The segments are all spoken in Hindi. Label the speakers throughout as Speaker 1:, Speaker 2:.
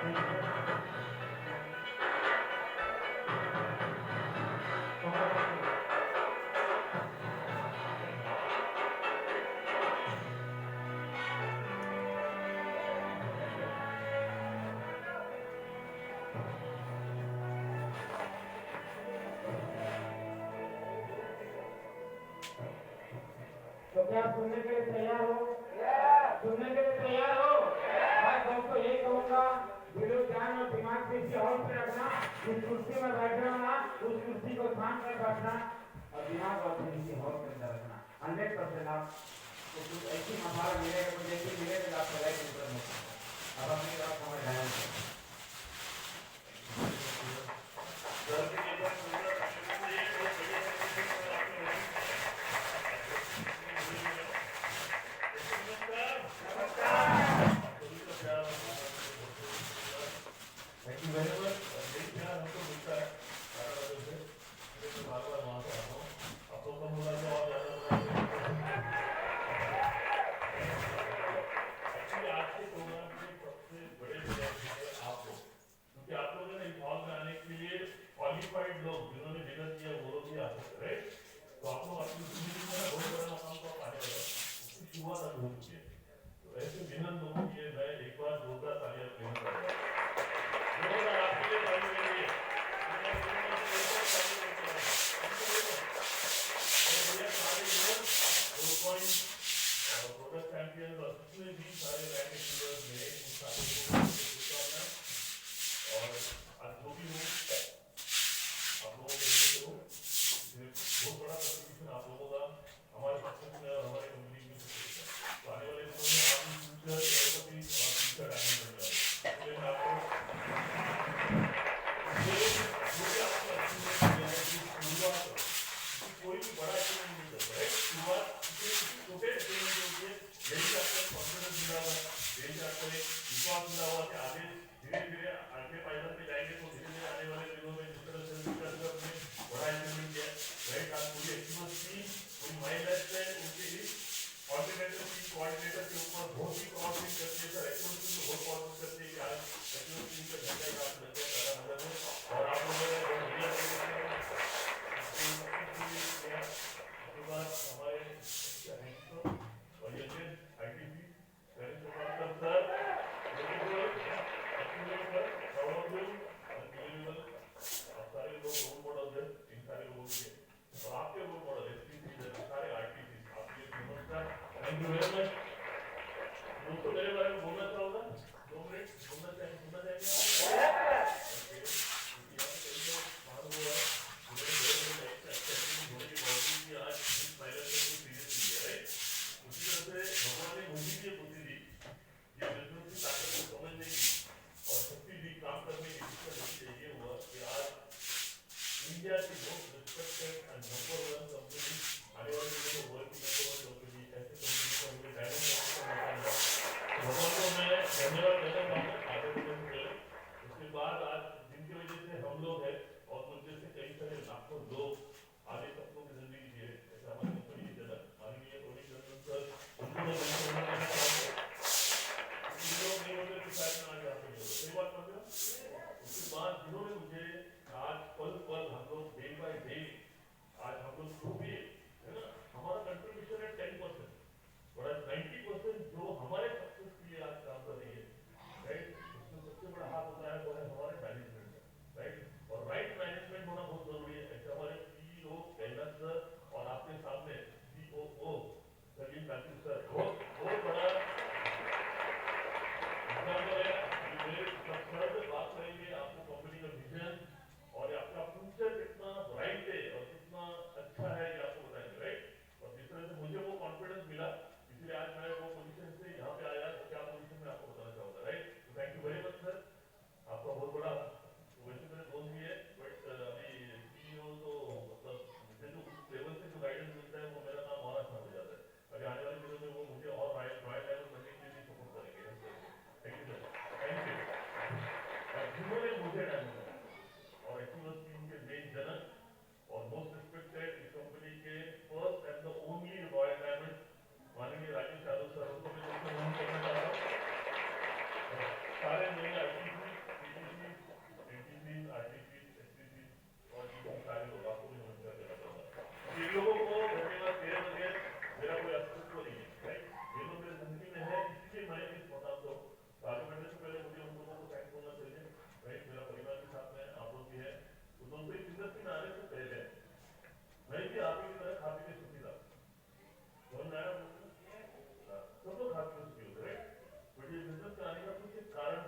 Speaker 1: तो क्या सुनने के लिए तैयार हो? सुनने के लिए तैयार हो? मैं सबको यही कहूँगा, दिलो जान और दिमाग पे इसी हॉल पे रखना, जिस कुर्सी में बैठे हो ना उस कुर्सी को थाम कर बैठना और दिमाग और इसी हॉल के अंदर रखना। 100% आपको कुछ ऐसी मसाला मिलेगा, कुछ ऐसी मिलेगा आपको लाइफ इंटर नहीं। अब अपनी तरफ समझ आया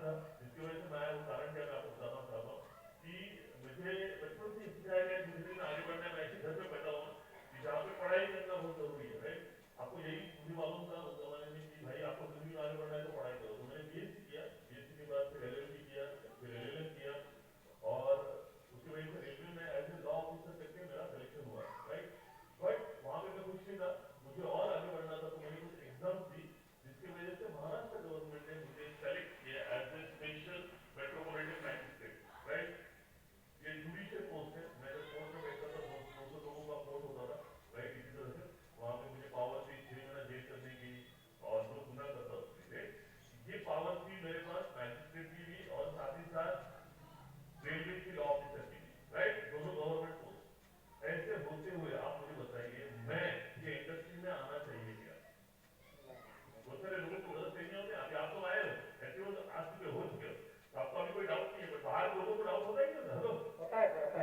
Speaker 2: था, जिसकी वजह से मैं वो कारण क्या मैं आपको बताना चाहता हूँ कि मुझे बचपन से इच्छा है कि जिंदगी में आगे बढ़ना है। मैं ऐसे घर में पैदा हुआ कि जहाँ पे पढ़ाई करना बहुत जरूरी है, राइट। आपको यही मुझे मालूम था उस जमाने में कि भाई आपको जिंदगी में आगे बढ़ना है तो पढ़ाई करो। तो मैंने बीएससी किया, बीएससी के बाद फिर एलएलबी किया, फिर एलएलएम किया, और उसकी वजह से रेलवे में एज ए लॉ ऑफिसर करके मेरा सिलेक्शन हुआ, राइट। बट वहाँ पे मैं कुछ नहीं था, मुझे और आगे बढ़ना था, तो मैंने कुछ एग्जाम दी, जिसकी वजह से महाराष्ट्र गवर्नमेंट ने मुझे सेलेक्ट किया as a special metropolitan magistrate, right. ये जुडिशियल पोस्ट है। मैं जब कोर्ट में बैठता था 200 लोगों का कोर्ट होता था, राइट। इसी तरह से वहाँ पे मुझे पावर थी 6 महीना जेल करने की, और जो गुना करता था, ये पावर थी मेरे पास मैजिस्ट्रेट की भी और साथ ही साथ रेलवे की लॉ ऑफिसर की, राइट। दोनों गवर्नमेंट पोस्ट। ऐसे होते हुए आप मुझे बताइए मैं ये इंडस्ट्री में आना चाहिए क्या? बहुत सारे लोगों को मदद चाहिए होते हैं। अभी आप तो आए हो, ऐसे हो आज चुके हो चुके हो, तो आपको अभी कोई डाउट नहीं है, बट बाहर लोगों को डाउट होता ही नहीं होता। हेलो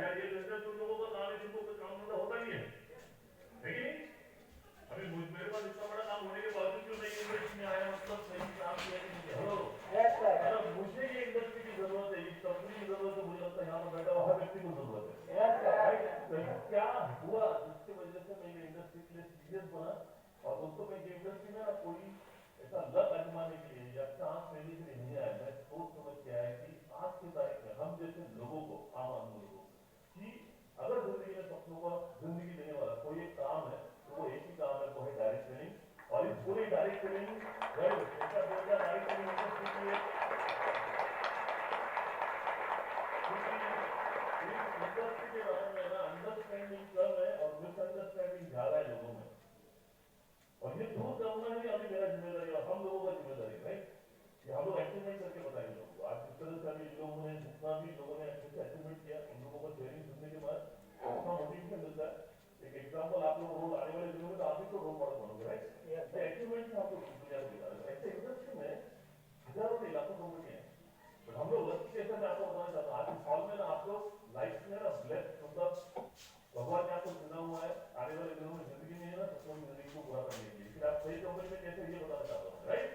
Speaker 2: यार, ये बिजनेस तुम लोगों का काम है, जिनको कोई काम धंधा होता नहीं है, है कि नहीं? अभी मेरे पास इतना बड़ा काम होने के बावजूद क्यों नहीं इंडस्ट्री में आया, मतलब सही काम किया कि नहीं? हेलो मतलब मुझे ये इंडस्ट्री की जरूरत है, इस कंपनी की जरूरत है, मुझे लगता है यहाँ पर बैठा हुआ हर व्यक्ति को जरूरत है। क्या हुआ जिसकी वजह से मैं ये इंडस्ट्री के लिए सीरियस बना? और दोस्तों मैं ये इंडस्ट्री में ना कोई ऐसा लत आजमाने के लिए या चांस लेने के लिए नहीं आया। मैं सोच समझ के आया कि आज की तारीख में हम जैसे लोगों को, आम आदमी लोगों को, कि अगर जिंदगी में सपनों का जिंदगी देने वाला कोई एक काम है तो वो एक ही काम है, वो है डायरेक्ट सेलिंग। और इस पूरी direct selling direct selling industry की इंडस्ट्री के बारे में ना अंडरस्टैंडिंग कम है और मिसअंडरस्टैंडिंग ज्यादा है लोगों में। और ये दूर करना ही अभी मेरा जिम्मेदारी और हम लोगों का जिम्मेदारी है, कि हम लोग अचीवमेंट करके बताएंगे लोगों को। आज जिस तरह से अभी लोगों ने जितना भी लोगों ने अच्छे से अचीवमेंट किया, उन लोगों को शेयरिंग सुनने के बाद उतना मोटिवेशन मिलता है। एक एग्जाम्पल आप लोग रोल आने वाले दिनों में तो आप ही को रोल मॉडल बनोगे, राइट। अचीवमेंट से आप लोग दुनिया को दिखा रहे हैं। ऐसे इंडस्ट्री में हजारों नहीं लाखों कंपनी है, बट हम लोग लक्ष्य कैसे मैं आपको बताना चाहता हूँ। आज इस हॉल में ना आप लोग लाइफ में ना ब्लेस्ड, मतलब भगवान ने आपको चुना हुआ है आने वाले दिनों में जिंदगी में है ना सपनों की जिंदगी को पूरा करने के लिए। फिर आप सही कंपनी में कैसे, ये बताना चाहता हूँ, राइट।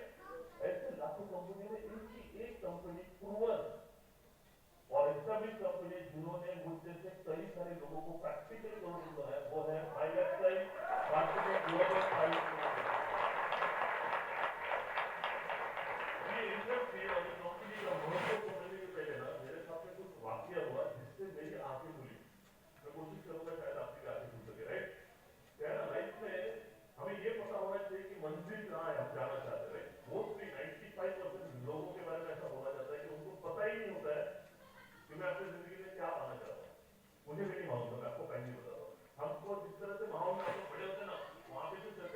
Speaker 2: ऐसे लाखों कंपनी में इनकी एक कंपनी प्रूवन और एस्टैब्लिश कंपनी जिन्होंने मुझसे से कई सारे लोगों को प्रैक्टिकली करोड़ बनाया, वो है my website marketing global private limited. ये इंडस्ट्री और कंपनी का महत्व समझने के पहले ना मेरे साथ में कुछ वाकया हुआ जिससे मेरी आंखें खुली। मैं कोशिश करूंगा शायद आपकी आंखें खुल सके, राइट। क्या है ना, लाइफ में हमें ये पता होना चाहिए कि मंजिल कहाँ है, हम जाना चाहते हैं, राइट। मोस्टली 95% लोगों के बारे में ऐसा बोला जाता है कि उनको पता ही नहीं होता है कि मैं अपनी जिंदगी में क्या पाना चाहता हूँ। मुझे भी नहीं मालूम था, मैं आपको पहले ही बता रहा हूँ। हमको जिस तरह से माहौल में हम लोग बड़े होते हैं ना, वहाँ पे जो चलते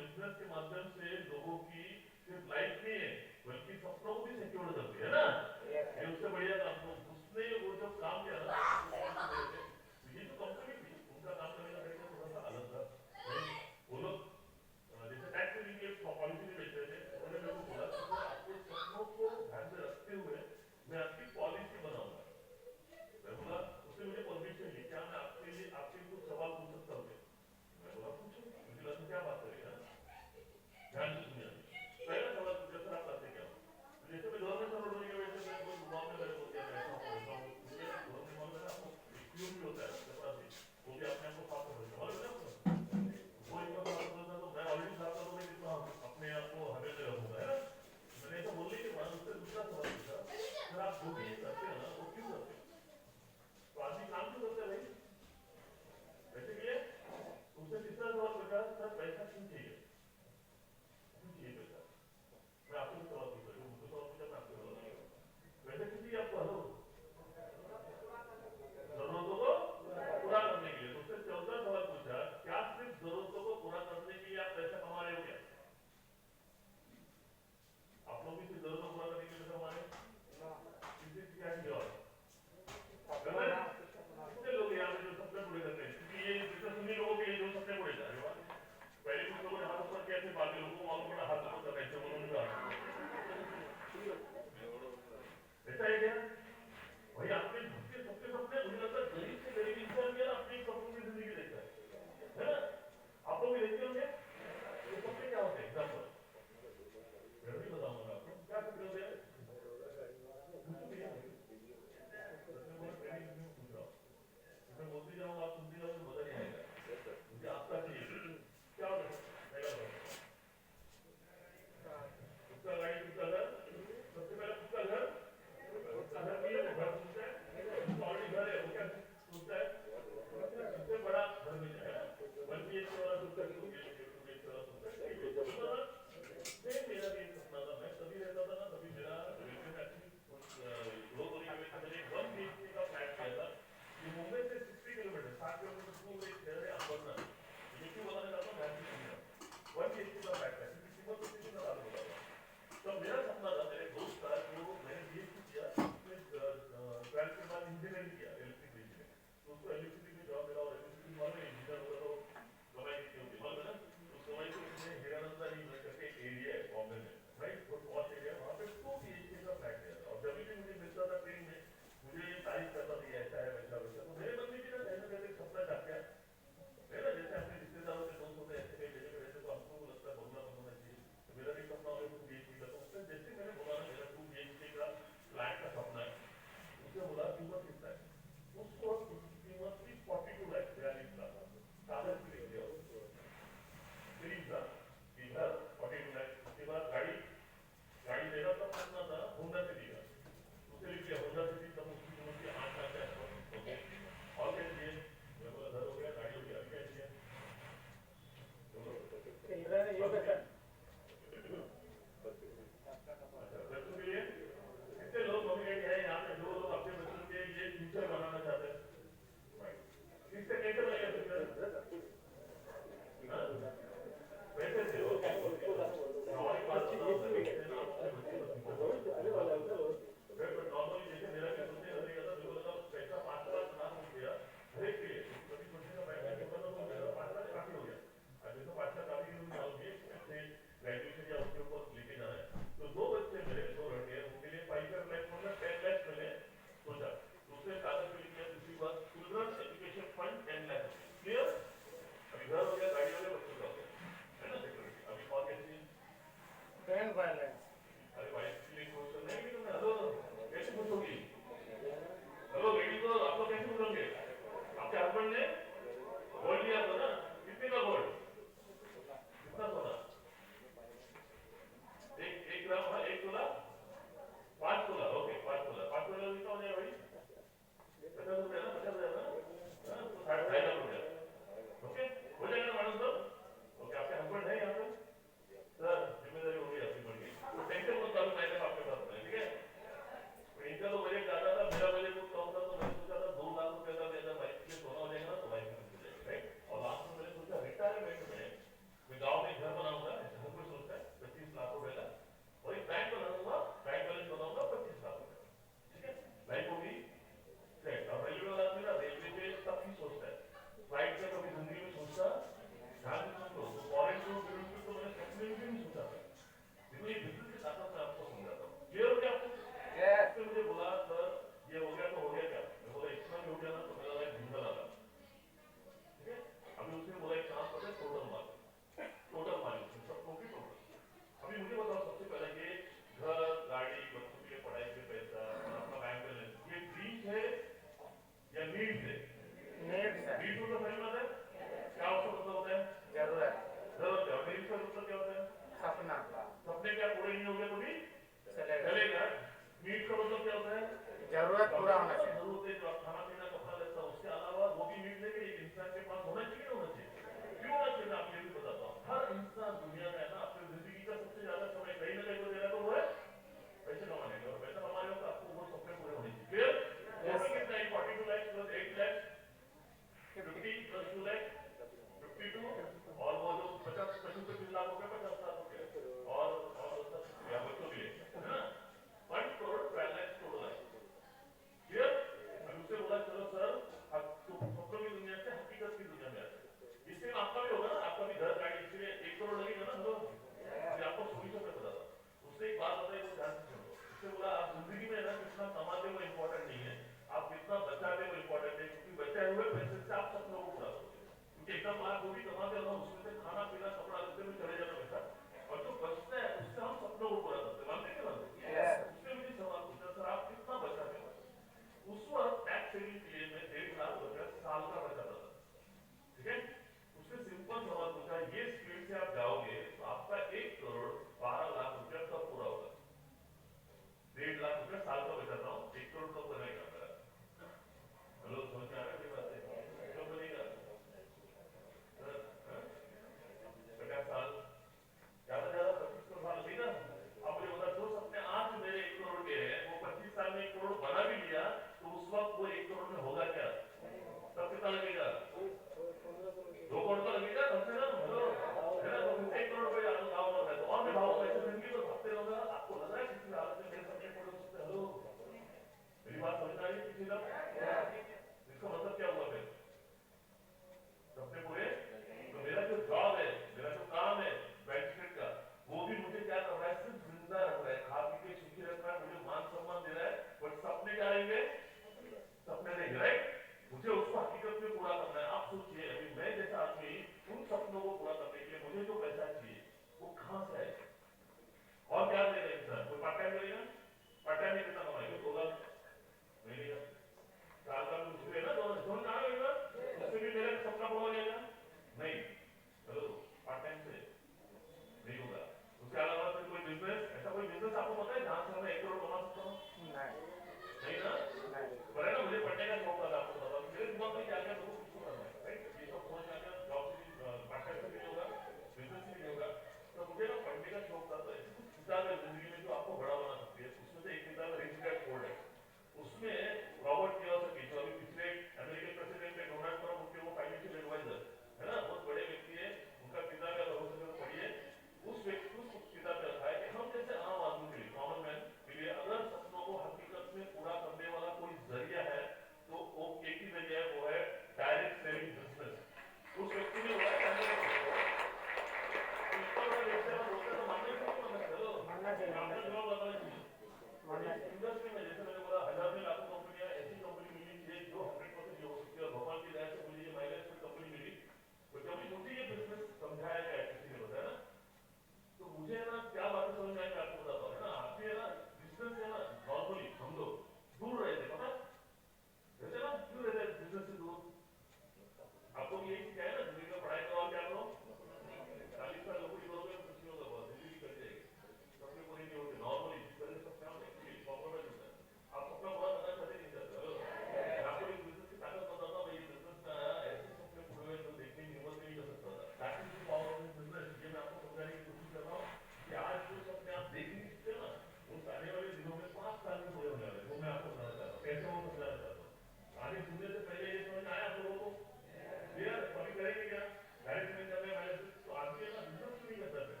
Speaker 2: करेंगे क्या? डायरेक्ट में कर रहे हैं वाले तो आदमी है ना बिजनेस क्यों नहीं करता है?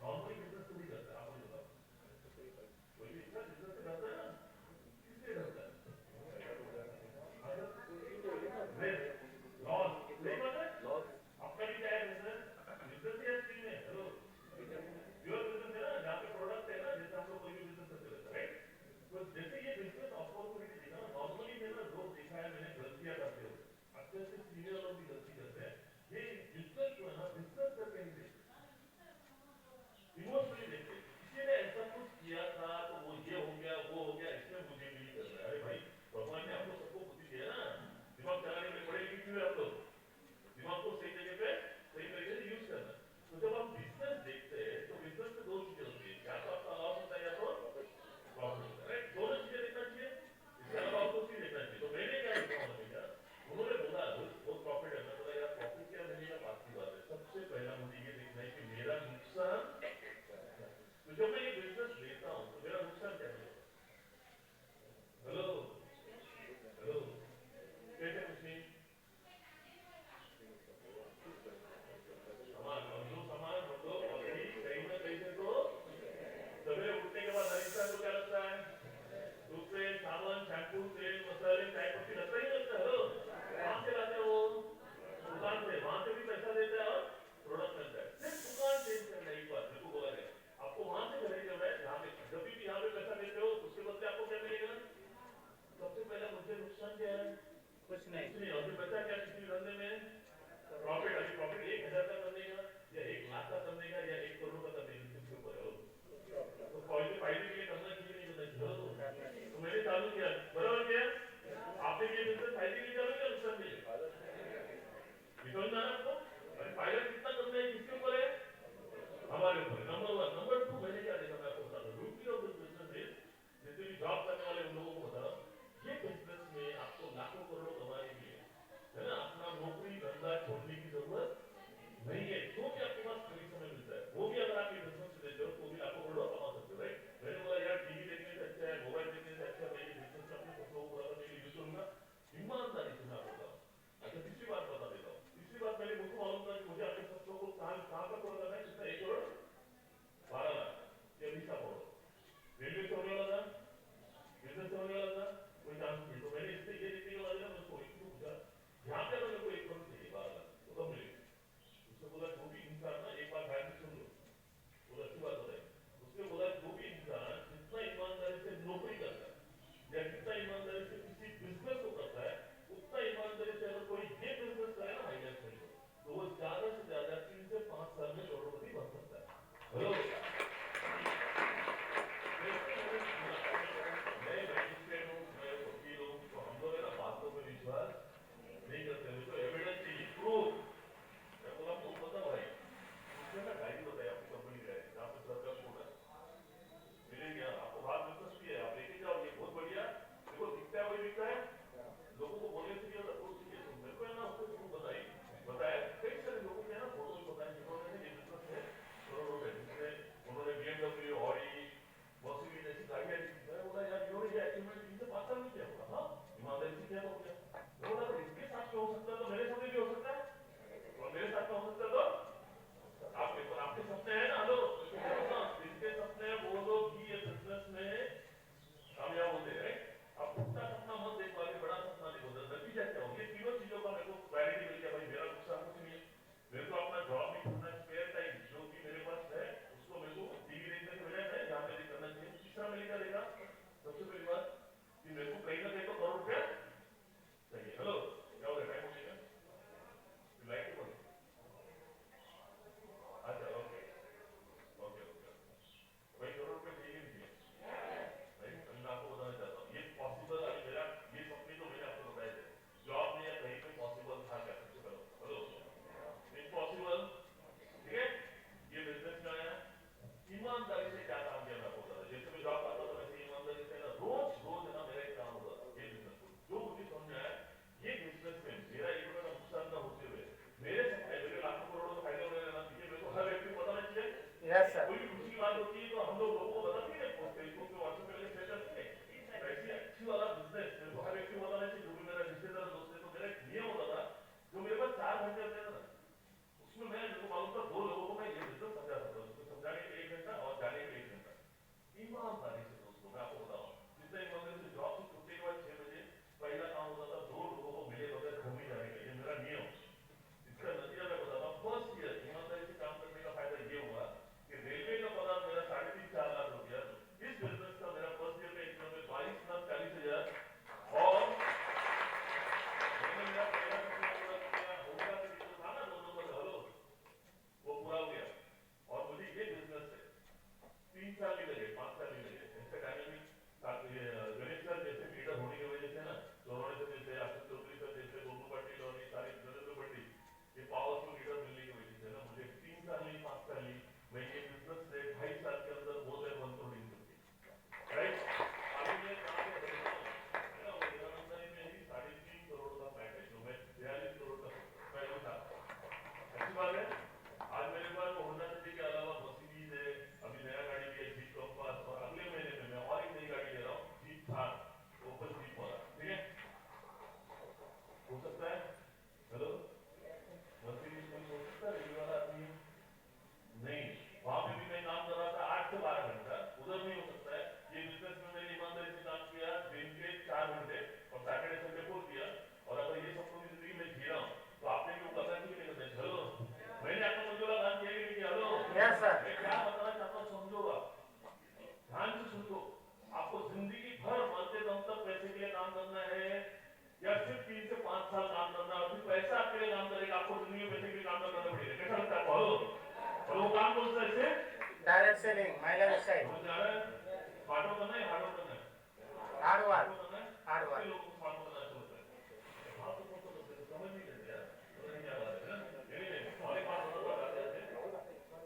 Speaker 2: नॉर्मली बिजनेस क्यों नहीं करता? आप मुझे बताओ। कोई भी इतना बिजनेस करता है ना, किसलिए करता है? लॉस सही बात है। अपना भी क्या है बिजनेस? बिजनेस ही अच्छी है। हेलो, प्योर बिजनेस है ना, जहाँ पे प्रोडक्ट है ना, जैसे हम लोग कोई भी बिजनेस करते रहते हैं, राइट? तो जैसे ये बिजनेस अपॉर्चुनिटी देखा ना, नॉर्मली मैंने लोग देखा है, मैंने गलतियां करते हो, अच्छे से सीनियर लोग भी गलती करते हैं। ये बिजनेस जो है ना
Speaker 1: सेलिंग महिला वेबसाइट
Speaker 2: समझ में आ रहा है? स्मार्टफोन करना है, हार्डवेयर करना है?
Speaker 1: हार्डवर्क
Speaker 2: करना है?
Speaker 1: हार्डवर्क
Speaker 2: कई लोगों को स्मार्टफोन करना अच्छा होता है। आप तो समझ नहीं लेते यार, पता नहीं क्या बात है ना? Anyway, और एक बात बताता हूँ आते आते।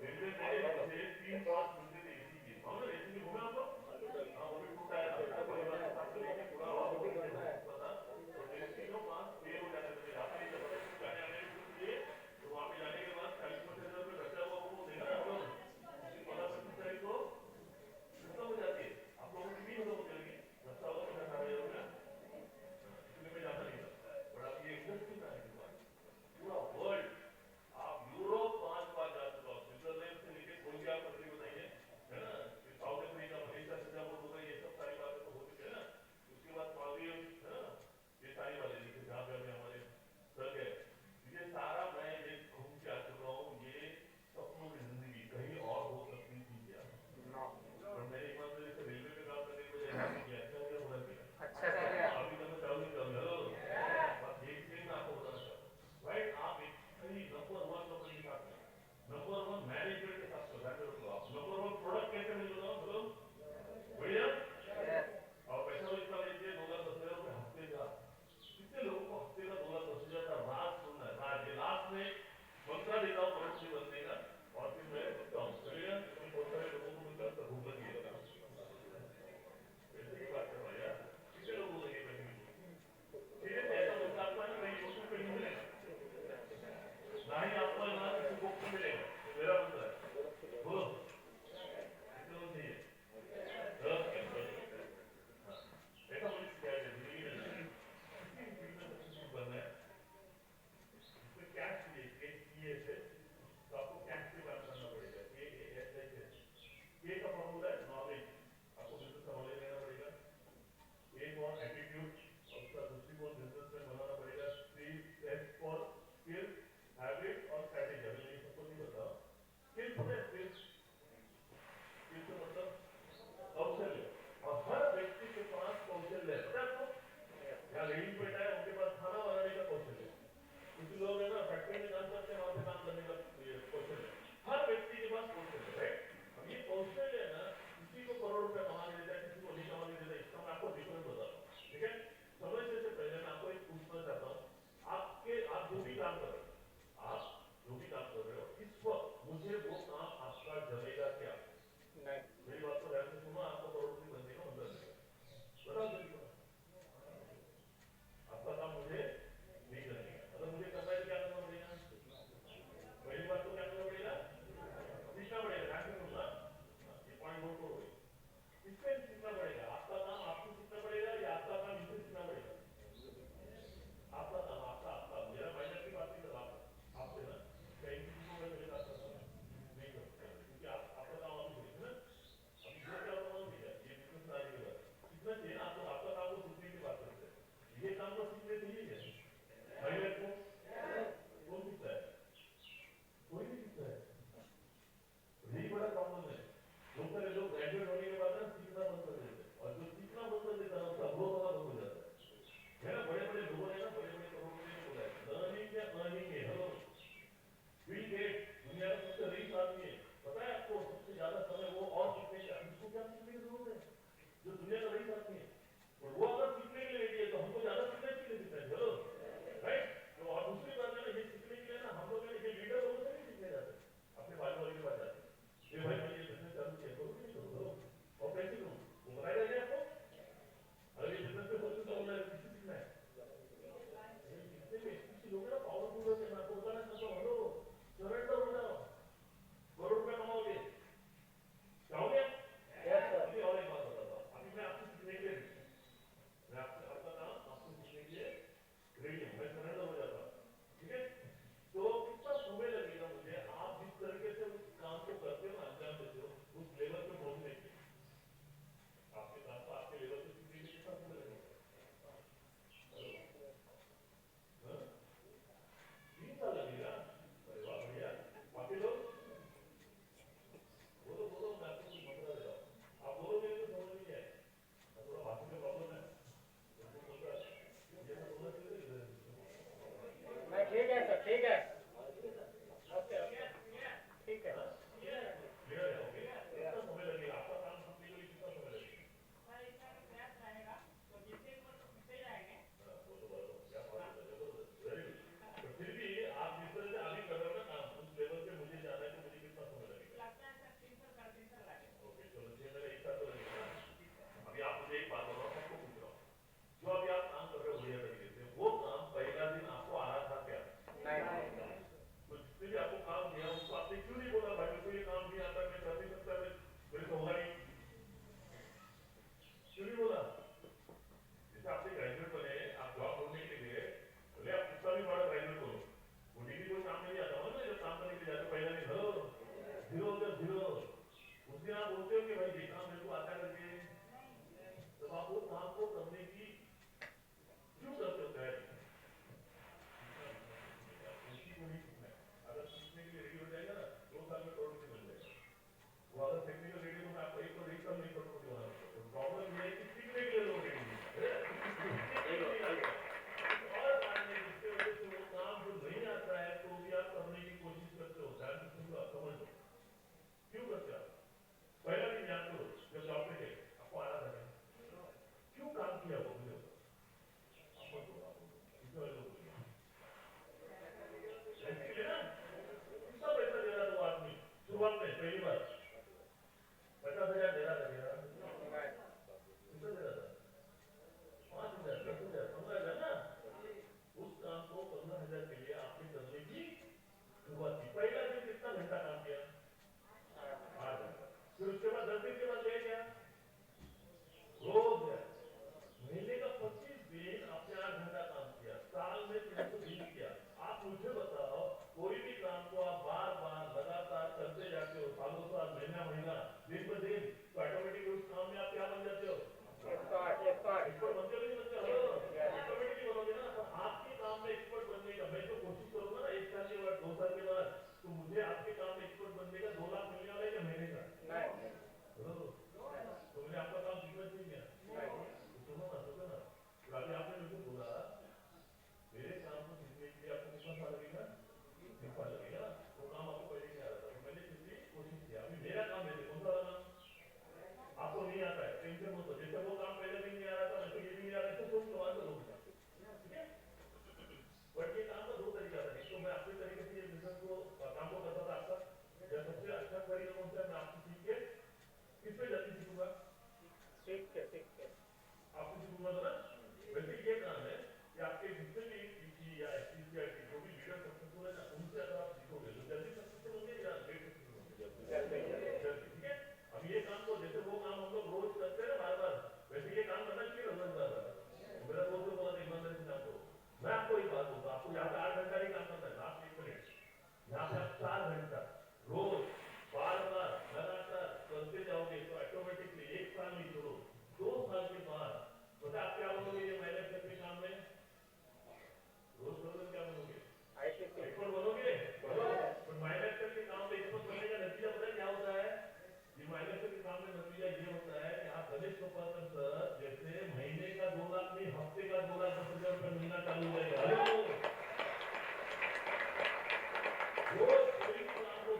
Speaker 2: रेलवे में मुझे 3 पास मिलते थे एसी के। मालूम है एसी में घूमे आप लोग? हाँ, वो भी टूटा है, परिवार के साथ लेके पूरा पता। तो मेरे तीनों पास फेल हो जाते थे। जाते नहीं जब तक जाने आने के लिए, तो वहाँ पे जाने के बाद 40-50 रुपये खर्चा हुआ, वो देगा ना आप लोग। उसकी 15-25 तारीख को खत्म हो जाती है। आप लोगों की भी खत्म हो जाएगी। खर्चा होगा 50-60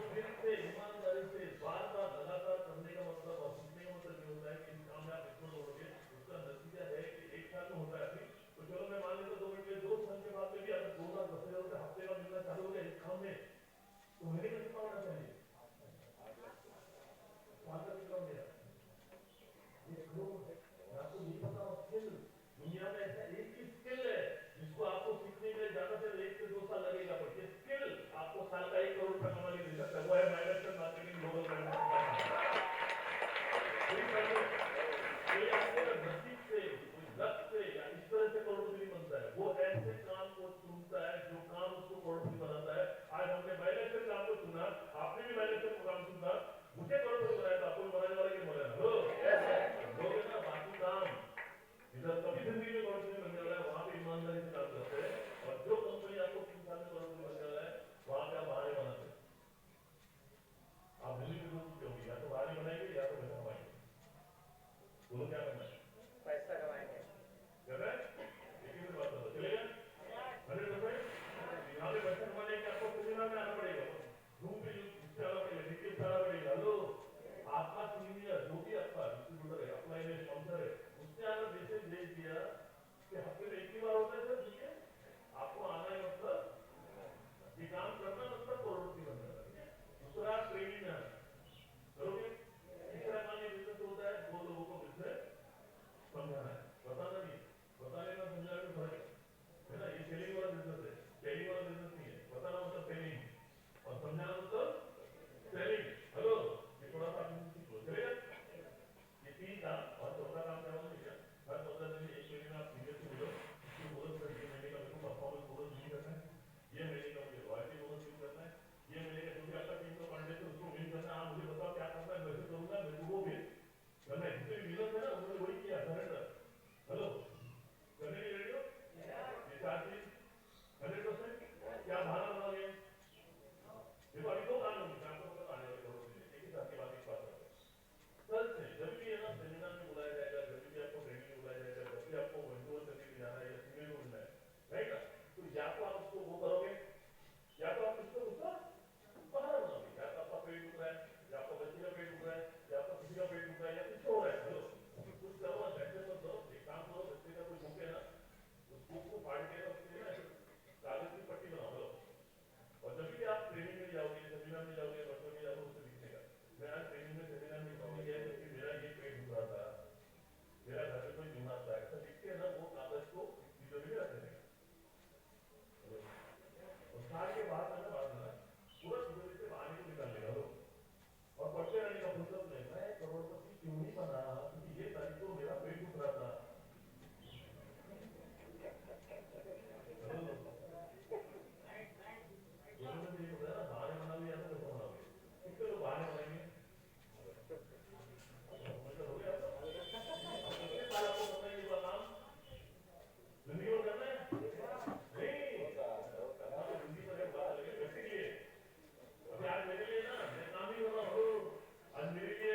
Speaker 2: फिर से ईमानदारी से बार बार लगातार करने का मतलब और सीखने का मतलब ये होता है कि इस काम में आप एक्सपर्ट होगे। उसका नतीजा है कि एक साल में होता है अभी तो चलो मैं मान लेता 2 मिनट में 2 साल के बाद में भी अगर 2,10,000 रुपये हफ्ते का मिलना चालू हो गया इस काम में तो महीने का कितना होना चाहिए? साल का कितना हो गया? ये करोड़ है। मैं आपको नहीं पता स्किल दुनिया में ऐसा एक ही स्किल है जिसको आपको सीखने में ज्यादा से 1 से 2 साल लगेगा पर ये स्किल आपको साल का 1 करोड़ रुपया कमा के दे सकता है। वो है मैनेजमेंट मार्केटिंग ग्लोबल ब्रांड। कोई आपके नसीब से कोई लक से या इस तरह से करोड़पति बनता है वो ऐसे काम को चुनता है जो काम उसको करोड़पति बनाता है। आज हमने मैनेजर काम को चुना आपने भी मैनेजर